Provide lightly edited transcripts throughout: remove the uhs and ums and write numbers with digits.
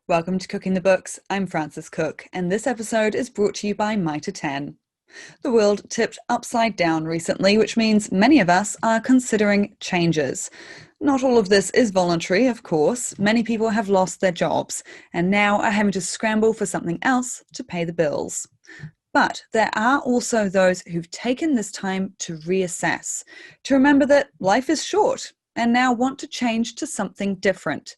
Welcome to Cooking the Books. I'm Frances Cook, and this episode is brought to you by Mitre 10. The world tipped upside down recently, which means many of us are considering changes. Not all of this is voluntary, of course. Many people have lost their jobs and now are having to scramble for something else to pay the bills. But there are also those who've taken this time to reassess, to remember that life is short and now want to change to something different.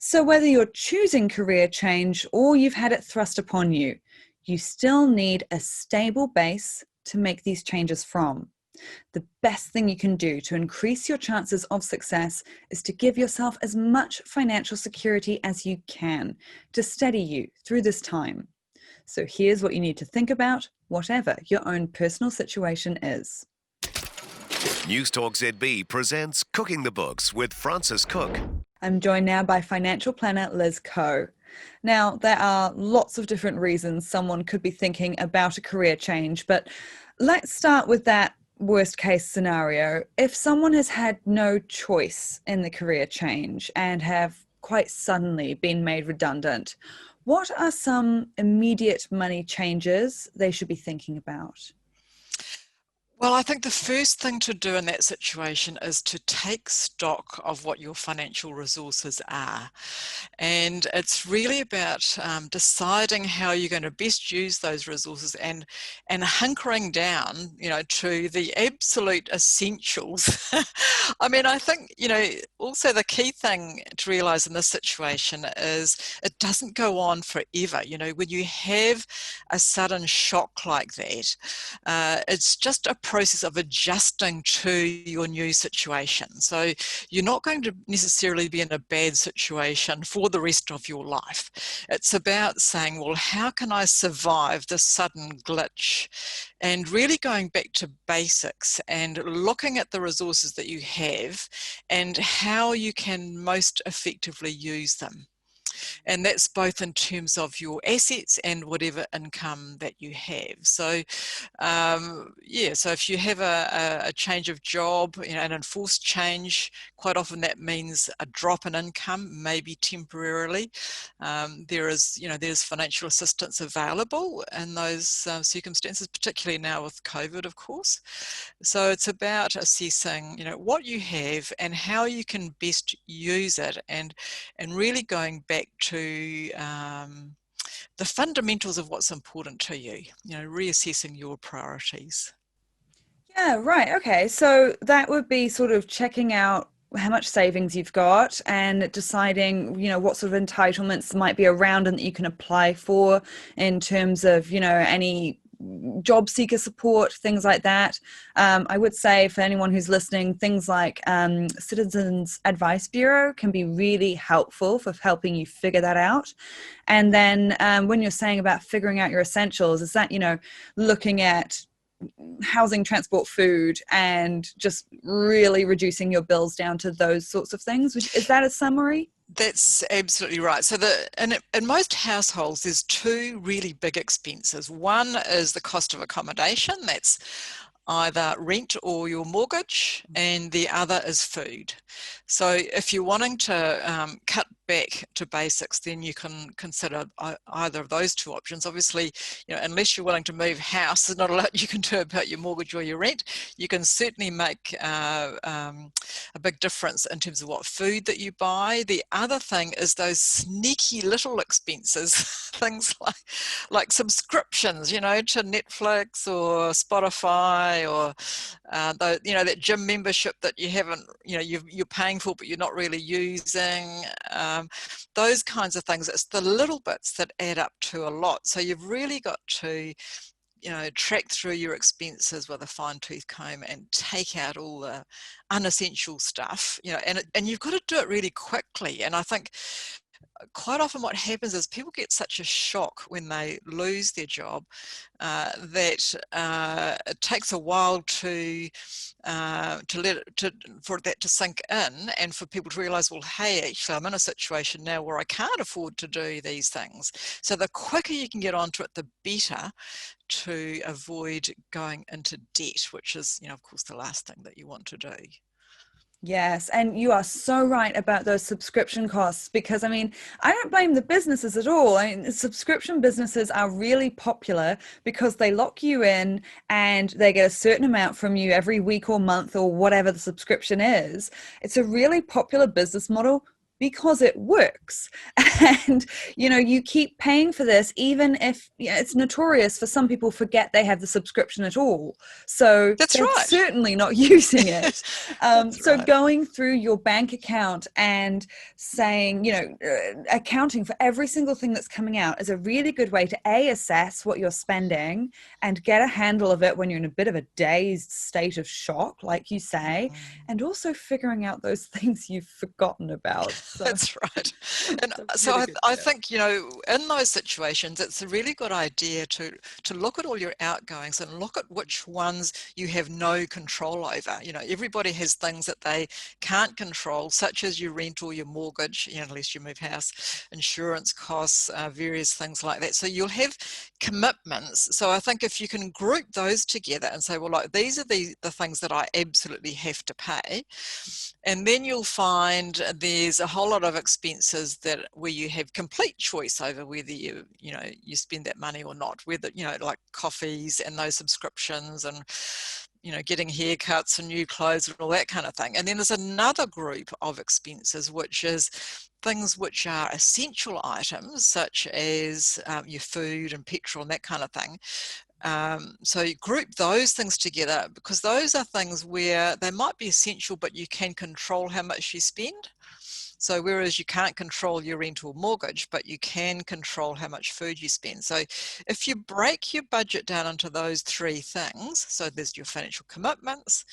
So whether you're choosing career change or you've had it thrust upon you, you still need a stable base to make these changes from. The best thing you can do to increase your chances of success is to give yourself as much financial security as you can to steady you through this time. So here's what you need to think about, whatever your own personal situation is. News Talk ZB presents Cooking the Books with Frances Cook. I'm joined now by financial planner Liz Coe. Now, there are lots of different reasons someone could be thinking about a career change, but let's start with that worst case scenario. If someone has had no choice in the career change and have quite suddenly been made redundant, what are some immediate money changes they should be thinking about? Well, I think the first thing to do in that situation is to take stock of what your financial resources are. And it's really about deciding how you're going to best use those resources and hunkering down, to the absolute essentials. I mean, I think, also the key thing to realize in this situation is it doesn't go on forever. When you have a sudden shock like that, it's just a process of adjusting to your new situation. So you're not going to necessarily be in a bad situation for the rest of your life. It's about saying, well, how can I survive this sudden glitch? And really going back to basics and looking at the resources that you have and how you can most effectively use them. And that's both in terms of your assets and whatever income that you have. So, so if you have a change of job, an enforced change, quite often that means a drop in income, maybe temporarily. There's financial assistance available in those circumstances, particularly now with COVID, of course. So it's about assessing, what you have and how you can best use it, and really going back to the fundamentals of what's important to you, reassessing your priorities. Yeah, right. Okay. So that would be sort of checking out how much savings you've got and deciding, what sort of entitlements might be around and that you can apply for in terms of, any job seeker support, things like that. I would say for anyone who's listening, things like Citizens Advice Bureau can be really helpful for helping you figure that out. And then when you're saying about figuring out your essentials, is that, looking at housing, transport, food, and just really reducing your bills down to those sorts of things. Is that a summary? That's absolutely right. So in most households, there's two really big expenses. One is the cost of accommodation. That's either rent or your mortgage, and the other is food. So if you're wanting to cut back to basics, then you can consider either of those two options. Obviously, unless you're willing to move house, there's not a lot you can do about your mortgage or your rent. You can certainly make a big difference in terms of what food that you buy. The other thing is those sneaky little expenses, things like subscriptions, to Netflix or Spotify, or that gym membership that you haven't, you're paying for but you're not really using. Those kinds of things. It's the little bits that add up to a lot. So you've really got to track through your expenses with a fine-tooth comb and take out all the unessential stuff, and you've got to do it really quickly. And I think quite often what happens is people get such a shock when they lose their job that it takes a while for that to sink in, and for people to realize, well, hey, actually I'm in a situation now where I can't afford to do these things. So the quicker you can get onto it, the better, to avoid going into debt, which is, of course, the last thing that you want to do. Yes, and you are so right about those subscription costs because I mean, I don't blame the businesses at all. I mean, subscription businesses are really popular because they lock you in and they get a certain amount from you every week or month or whatever the subscription is. It's a really popular business model because it works. And you keep paying for this even if it's notorious for some people forget they have the subscription at all. So That's they're right. certainly not using it. That's So right. going through your bank account and saying, accounting for every single thing that's coming out is a really good way to assess what you're spending and get a handle of it when you're in a bit of a dazed state of shock, like you say, Mm. and also figuring out those things you've forgotten about. So That's right. And it's a so really I, good I tip. think, in those situations, it's a really good idea to look at all your outgoings and look at which ones you have no control over. Everybody has things that they can't control, such as your rent or your mortgage, unless you move house, insurance costs, various things like that. So you'll have commitments. So I think if you can group those together and say, well, like these are the things that I absolutely have to pay, and then you'll find there's a whole lot of expenses that where you have complete choice over whether you spend that money or not, whether like coffees and those subscriptions and getting haircuts and new clothes and all that kind of thing. And then there's another group of expenses which is things which are essential items such as your food and petrol and that kind of thing. So you group those things together because those are things where they might be essential, but you can control how much you spend. So whereas you can't control your rent or mortgage, but you can control how much food you spend. So if you break your budget down into those three things, so there's your financial commitments,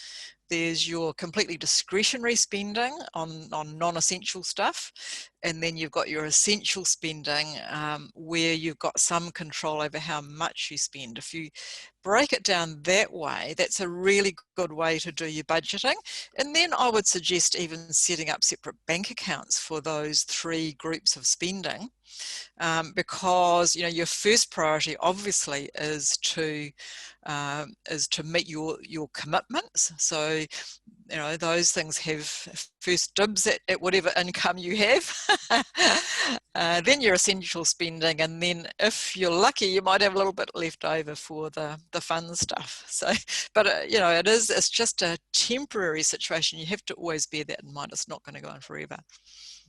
there's your completely discretionary spending on non-essential stuff, and then you've got your essential spending where you've got some control over how much you spend. If you break it down that way, that's a really good way to do your budgeting. And then I would suggest even setting up separate bank accounts for those three groups of spending, because your first priority obviously is to meet your commitments. So those things have first dibs at whatever income you have. Then your essential spending, and then if you're lucky you might have a little bit left over for the fun stuff. So but it's just a temporary situation. You have to always bear that in mind. It's not going to go on forever.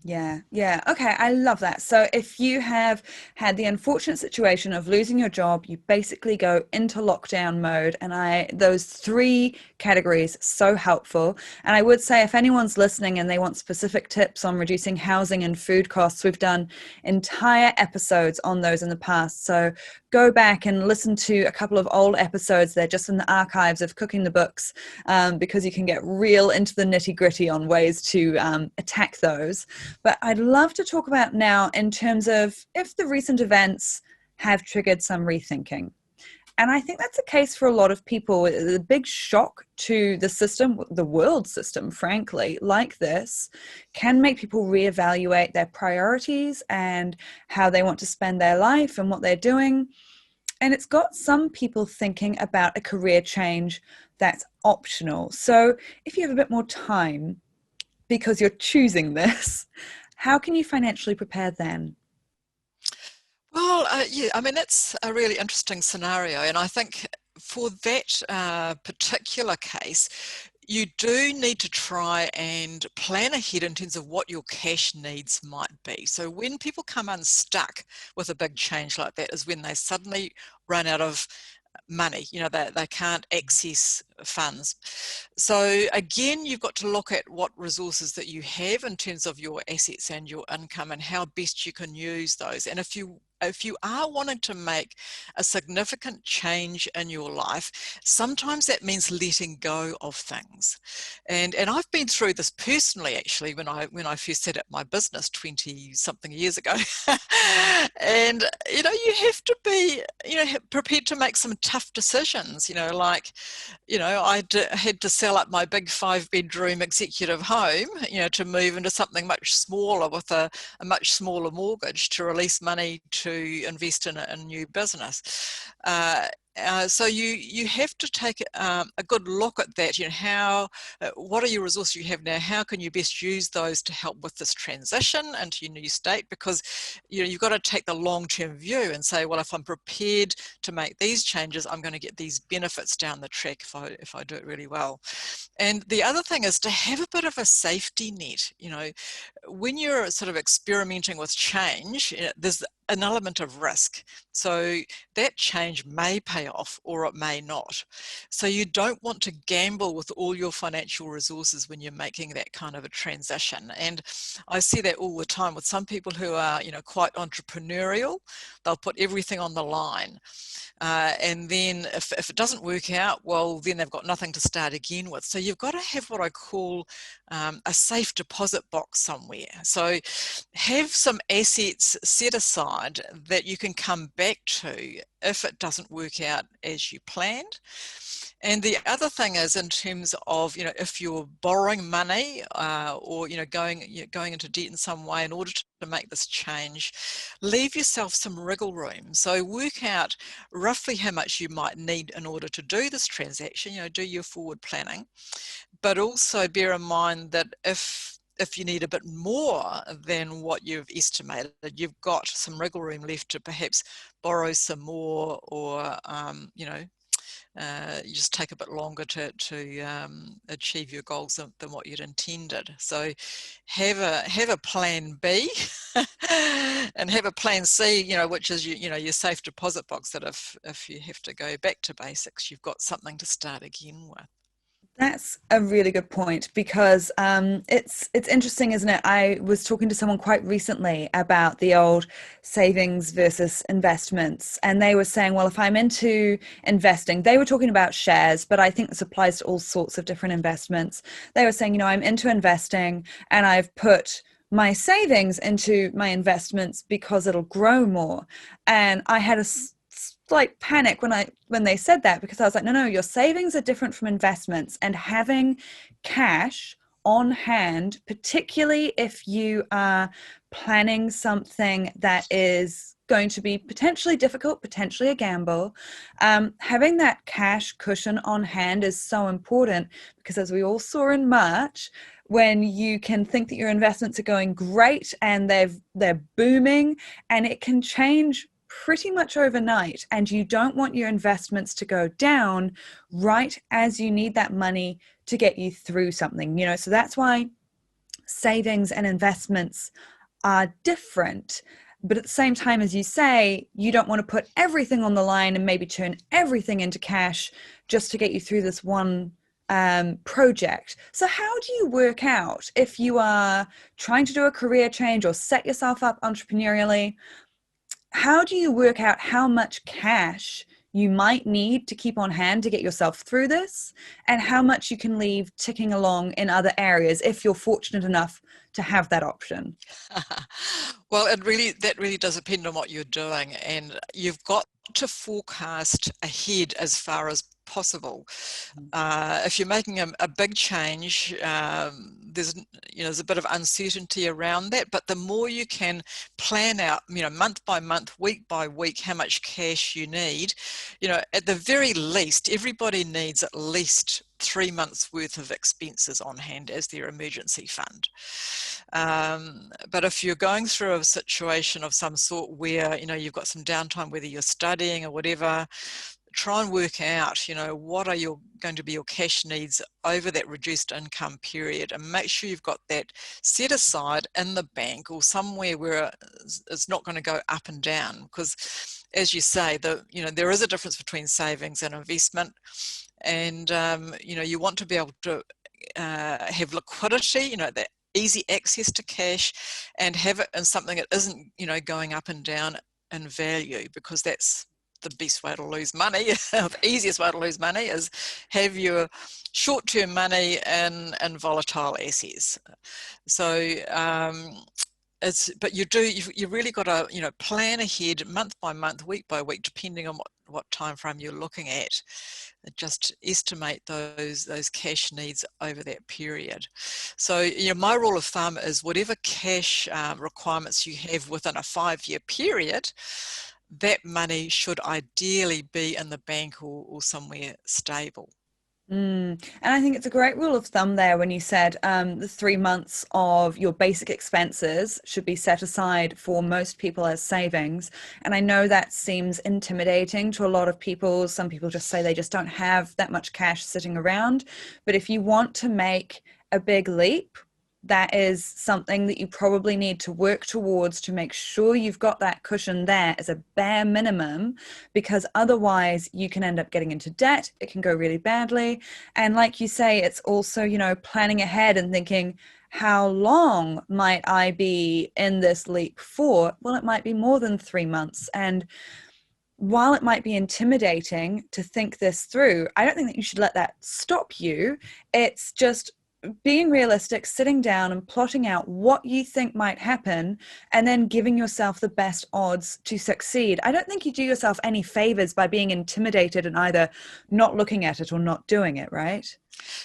Yeah, yeah. Okay, I love that. So if you have had the unfortunate situation of losing your job, you basically go into lockdown mode. And those three categories, so helpful. And I would say if anyone's listening and they want specific tips on reducing housing and food costs, we've done entire episodes on those in the past. So go back and listen to a couple of old episodes. They're just in the archives of Cooking the Books, because you can get real into the nitty gritty on ways to attack those. But I'd love to talk about now in terms of if the recent events have triggered some rethinking. And I think that's a case for a lot of people. The big shock to the system, the world system, frankly, like this, can make people reevaluate their priorities and how they want to spend their life and what they're doing. And it's got some people thinking about a career change that's optional. So if you have a bit more time, because you're choosing this, how can you financially prepare then? Well, yeah, I mean, that's a really interesting scenario. And I think for that particular case, you do need to try and plan ahead in terms of what your cash needs might be. So when people come unstuck with a big change like that is when they suddenly run out of money, they can't access funds. So again, you've got to look at what resources that you have in terms of your assets and your income and how best you can use those. And if you are wanting to make a significant change in your life, sometimes that means letting go of things. And I've been through this personally, actually, when I first set up my business 20 something years ago. And you have to be prepared to make some tough decisions. Had to sell up my big 5-bedroom executive home, to move into something much smaller with a much smaller mortgage to release money to invest in a new business. So you have to take a good look at that. How what are your resources you have now? How can you best use those to help with this transition into your new state? Because you've got to take the long-term view and say, well, if I'm prepared to make these changes, I'm going to get these benefits down the track if I do it really well. And the other thing is to have a bit of a safety net. When you're sort of experimenting with change, there's an element of risk. So that change may pay off or it may not. So you don't want to gamble with all your financial resources when you're making that kind of a transition. And I see that all the time with some people who are, quite entrepreneurial. They'll put everything on the line. And then if it doesn't work out, well, then they've got nothing to start again with. So you've got to have what I call a safe deposit box somewhere. So have some assets set aside that you can come back to if it doesn't work out as you planned. And the other thing is, in terms of, if you're borrowing money or, going into debt in some way in order to make this change, leave yourself some wriggle room. So work out roughly how much you might need in order to do this transaction, do your forward planning. But also bear in mind that if you need a bit more than what you've estimated, you've got some wriggle room left to perhaps borrow some more, or you just take a bit longer to achieve your goals than what you'd intended. So have a plan B and have a plan C, which is your safe deposit box, that if you have to go back to basics, you've got something to start again with. That's a really good point, because it's interesting, isn't it? I was talking to someone quite recently about the old savings versus investments, and they were saying, well, if I'm into investing, they were talking about shares, but I think this applies to all sorts of different investments. They were saying, I'm into investing and I've put my savings into my investments because it'll grow more. And I had a slight panic when they said that, because I was like, no, your savings are different from investments, and having cash on hand, particularly if you are planning something that is going to be potentially difficult, potentially a gamble, having that cash cushion on hand is so important, because as we all saw in March, when you can think that your investments are going great and they're booming, and it can change pretty much overnight, and you don't want your investments to go down right as you need that money to get you through something, so that's why savings and investments are different. But at the same time, as you say, you don't want to put everything on the line and maybe turn everything into cash just to get you through this one project. So how do you work out, if you are trying to do a career change or set yourself up entrepreneurially, how do you work out how much cash you might need to keep on hand to get yourself through this, and how much you can leave ticking along in other areas if you're fortunate enough to have that option? Well, that really does depend on what you're doing, and you've got to forecast ahead as far as possible. If you're making a big change, there's a bit of uncertainty around that, but the more you can plan out, month by month, week by week, how much cash you need, at the very least, everybody needs at least 3 months worth of expenses on hand as their emergency fund. But if you're going through a situation of some sort where, you've got some downtime, whether you're studying or whatever, try and work out, what are going to be your cash needs over that reduced income period, and make sure you've got that set aside in the bank or somewhere where it's not going to go up and down. Because, as you say, there is a difference between savings and investment, and you want to be able to have liquidity, that easy access to cash, and have it in something that isn't, going up and down in value, because that's the best way to lose money. The easiest way to lose money is have your short-term money in volatile assets. So but you really got to plan ahead, month by month, week by week, depending on what time frame you're looking at. Just estimate those cash needs over that period. So my rule of thumb is whatever cash requirements you have within a 5-year period, that money should ideally be in the bank or somewhere stable. And I think it's a great rule of thumb there when you said the 3 months of your basic expenses should be set aside for most people as savings. And I know that seems intimidating to a lot of people. Some people just say they just don't have that much cash sitting around. But if you want to make a big leap, that is something that you probably need to work towards to make sure you've got that cushion there as a bare minimum, because otherwise you can end up getting into debt. It can go really badly. And like you say, it's also, planning ahead and thinking, how long might I be in this leap for? Well, it might be more than 3 months. And while it might be intimidating to think this through, I don't think that you should let that stop you. It's just being realistic, sitting down and plotting out what you think might happen, and then giving yourself the best odds to succeed. I don't think you do yourself any favors by being intimidated and either not looking at it or not doing it, right?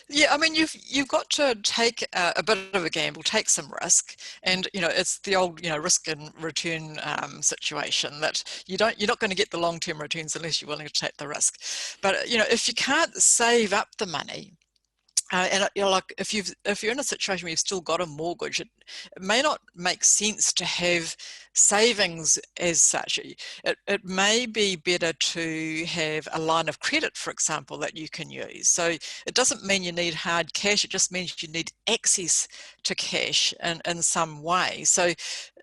Yeah, I mean, you've got to take a bit of a gamble, take some risk, and it's the old risk and return situation that you're not going to get the long-term returns unless you're willing to take the risk. But if you can't save up the money, and like if you're in a situation where you've still got a mortgage, it may not make sense to have savings as such. It may be better to have a line of credit, for example, that you can use. So it doesn't mean you need hard cash, it just means you need access to cash in some way. So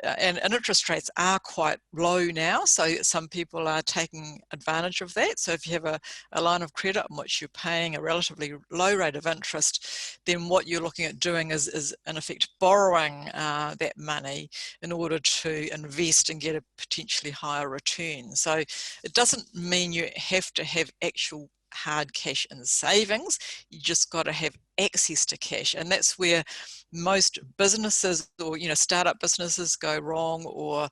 and interest rates are quite low now, so some people are taking advantage of that. So if you have a line of credit in which you're paying a relatively low rate of interest, then what you're looking at doing is in effect borrowing that money in order to invest and get a potentially higher return. So it doesn't mean you have to have actual hard cash in savings. You just got to have access to cash, and that's where most businesses or startup businesses go wrong, or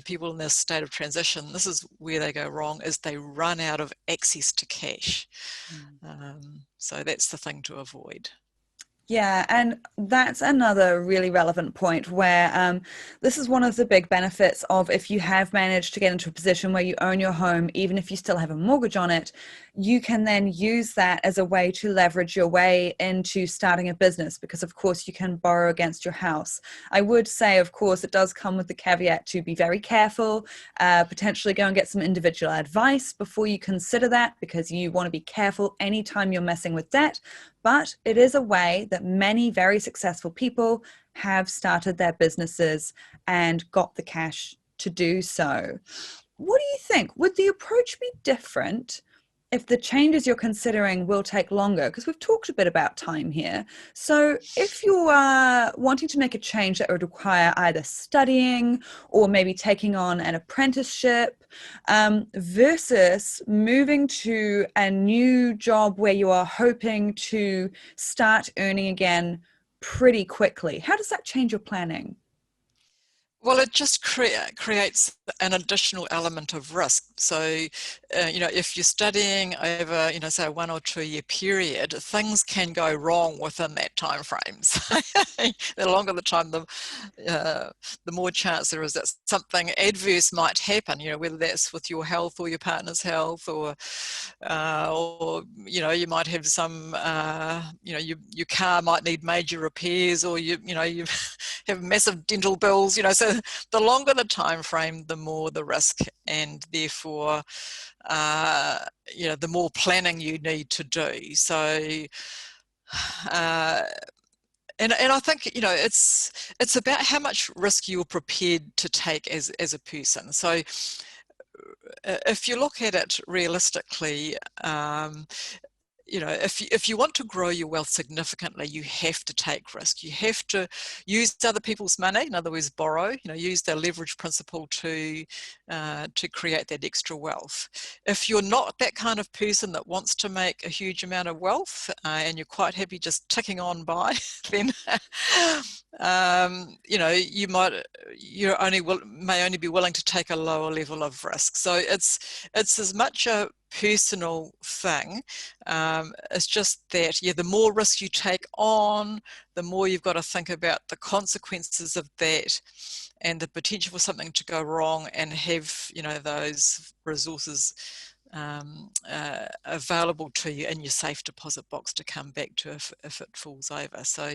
people in this state of transition, this is where they go wrong, is they run out of access to cash. So that's the thing to avoid. Yeah, and that's another really relevant point where this is one of the big benefits of if you have managed to get into a position where you own your home, even if you still have a mortgage on it, you can then use that as a way to leverage your way into starting a business, because of course you can borrow against your house. I would say, of course, it does come with the caveat to be very careful, potentially go and get some individual advice before you consider that, because you want to be careful anytime you're messing with debt. But it is a way that many very successful people have started their businesses and got the cash to do so. What do you think? Would the approach be different if the changes you're considering will take longer? Because we've talked a bit about time here. So if you are wanting to make a change that would require either studying or maybe taking on an apprenticeship, versus moving to a new job where you are hoping to start earning again pretty quickly, how does that change your planning? Well, it just creates an additional element of risk. So, if you're studying over, say a 1 or 2 year period, things can go wrong within that time frame. So, the longer the time, the more chance there is that something adverse might happen. Whether that's with your health or your partner's health, or you might have some, your car might need major repairs, or you have massive dental bills. So the longer the time frame, the more the risk, and therefore the more planning you need to do. So and I think it's about how much risk you're prepared to take as a person. So if you look at it realistically, if you want to grow your wealth significantly, you have to take risk. You have to use other people's money, in other words, borrow. Use the leverage principle to create that extra wealth. If you're not that kind of person that wants to make a huge amount of wealth, and you're quite happy just ticking on by, then may only be willing to take a lower level of risk. So it's as much a personal thing. It's just that, the more risk you take on, the more you've got to think about the consequences of that and the potential for something to go wrong, and have, those resources available to you in your safe deposit box to come back to if it falls over. So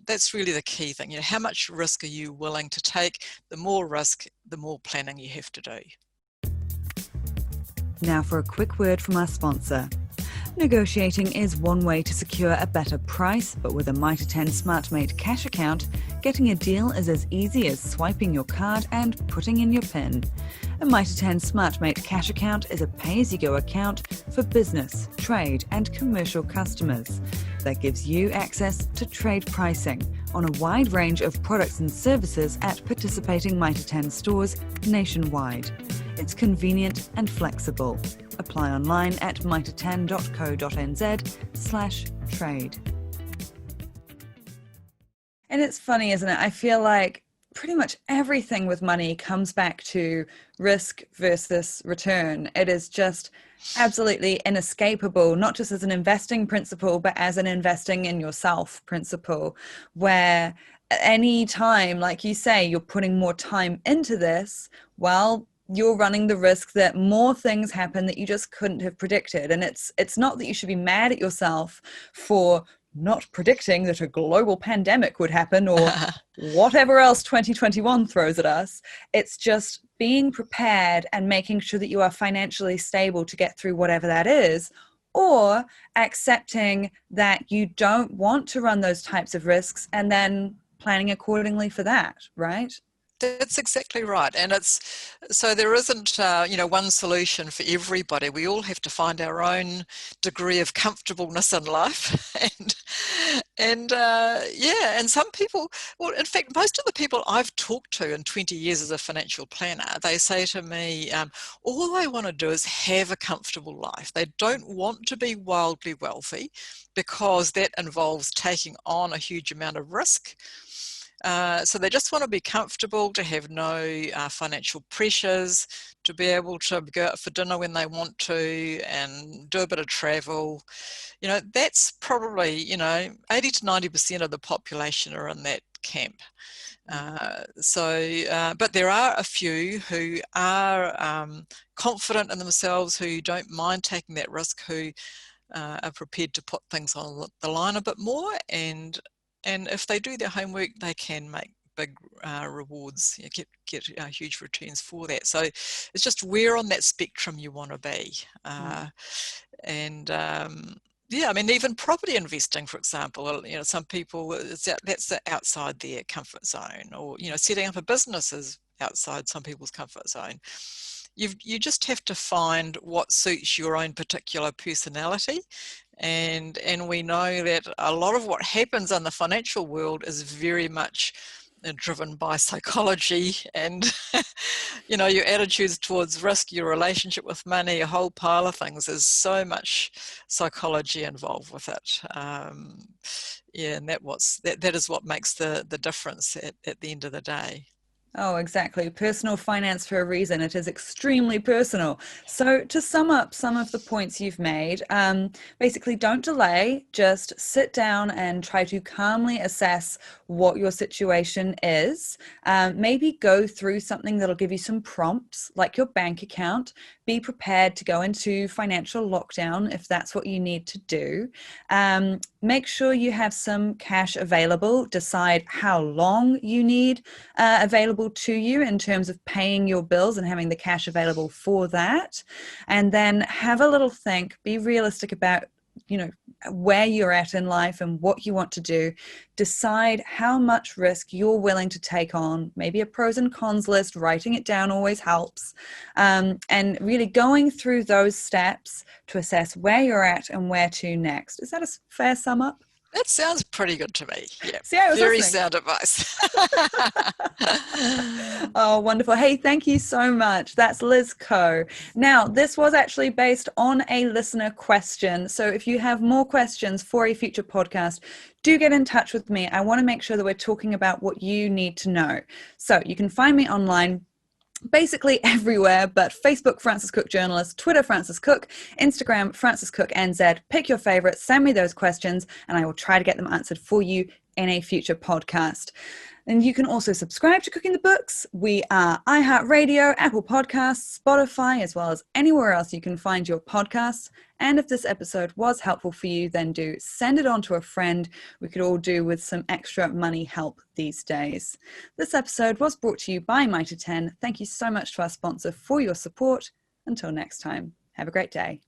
that's really the key thing. How much risk are you willing to take? The more risk, the more planning you have to do. Now for a quick word from our sponsor. Negotiating is one way to secure a better price, but with a Mitre 10 SmartMate cash account, getting a deal is as easy as swiping your card and putting in your PIN. A Mitre 10 SmartMate cash account is a pay-as-you-go account for business, trade and commercial customers that gives you access to trade pricing on a wide range of products and services at participating Mitre 10 stores nationwide. It's convenient and flexible. Apply online at nzherald.co.nz/trade. And it's funny, isn't it? I feel like pretty much everything with money comes back to risk versus return. It is just absolutely inescapable, not just as an investing principle, but as an investing in yourself principle, where any time, like you say, you're putting more time into this, well, you're running the risk that more things happen that you just couldn't have predicted. And it's not that you should be mad at yourself for not predicting that a global pandemic would happen or whatever else 2021 throws at us. It's just being prepared and making sure that you are financially stable to get through whatever that is, or accepting that you don't want to run those types of risks and then planning accordingly for that, right? That's exactly right. And so there isn't, one solution for everybody. We all have to find our own degree of comfortableness in life. And some people, well, in fact, most of the people I've talked to in 20 years as a financial planner, they say to me, all they want to do is have a comfortable life. They don't want to be wildly wealthy, because that involves taking on a huge amount of risk. So they just want to be comfortable, to have no financial pressures, to be able to go out for dinner when they want to and do a bit of travel. That's probably, 80 to 90% of the population are in that camp. But there are a few who are confident in themselves, who don't mind taking that risk, who are prepared to put things on the line a bit more, and if they do their homework, they can make big rewards, get huge returns for that. So it's just where on that spectrum you want to be. Even property investing, for example, some people, that's outside their comfort zone, or, setting up a business is outside some people's comfort zone. You just have to find what suits your own particular personality. And we know that a lot of what happens in the financial world is very much driven by psychology and, your attitudes towards risk, your relationship with money, a whole pile of things. There's so much psychology involved with it. And that is what makes the difference at the end of the day. Oh, exactly. Personal finance for a reason. It is extremely personal. So to sum up some of the points you've made, basically don't delay, just sit down and try to calmly assess what your situation is. Maybe go through something that'll give you some prompts, like your bank account. Be prepared to go into financial lockdown if that's what you need to do. Make sure you have some cash available. Decide how long you need available to you in terms of paying your bills and having the cash available for that. And then have a little think, be realistic about, where you're at in life and what you want to do. Decide how much risk you're willing to take on, maybe a pros and cons list. Writing it down always helps. And really going through those steps to assess where you're at and where to next. Is that a fair sum up? That sounds pretty good to me. Yeah, See, I was very listening. sound advice. Oh, wonderful. Hey, thank you so much. That's Liz Coe. Now, this was actually based on a listener question. So if you have more questions for a future podcast, do get in touch with me. I want to make sure that we're talking about what you need to know. So you can find me online basically everywhere, but Facebook Francis Cook Journalist, Twitter Francis Cook, Instagram Francis Cook NZ. Pick your favorite, send me those questions, and I will try to get them answered for you in a future podcast. And you can also subscribe to Cooking the Books. We are iHeartRadio, Apple Podcasts, Spotify, as well as anywhere else you can find your podcasts. And if this episode was helpful for you, then do send it on to a friend. We could all do with some extra money help these days. This episode was brought to you by Mitre 10. Thank you so much to our sponsor for your support. Until next time, have a great day.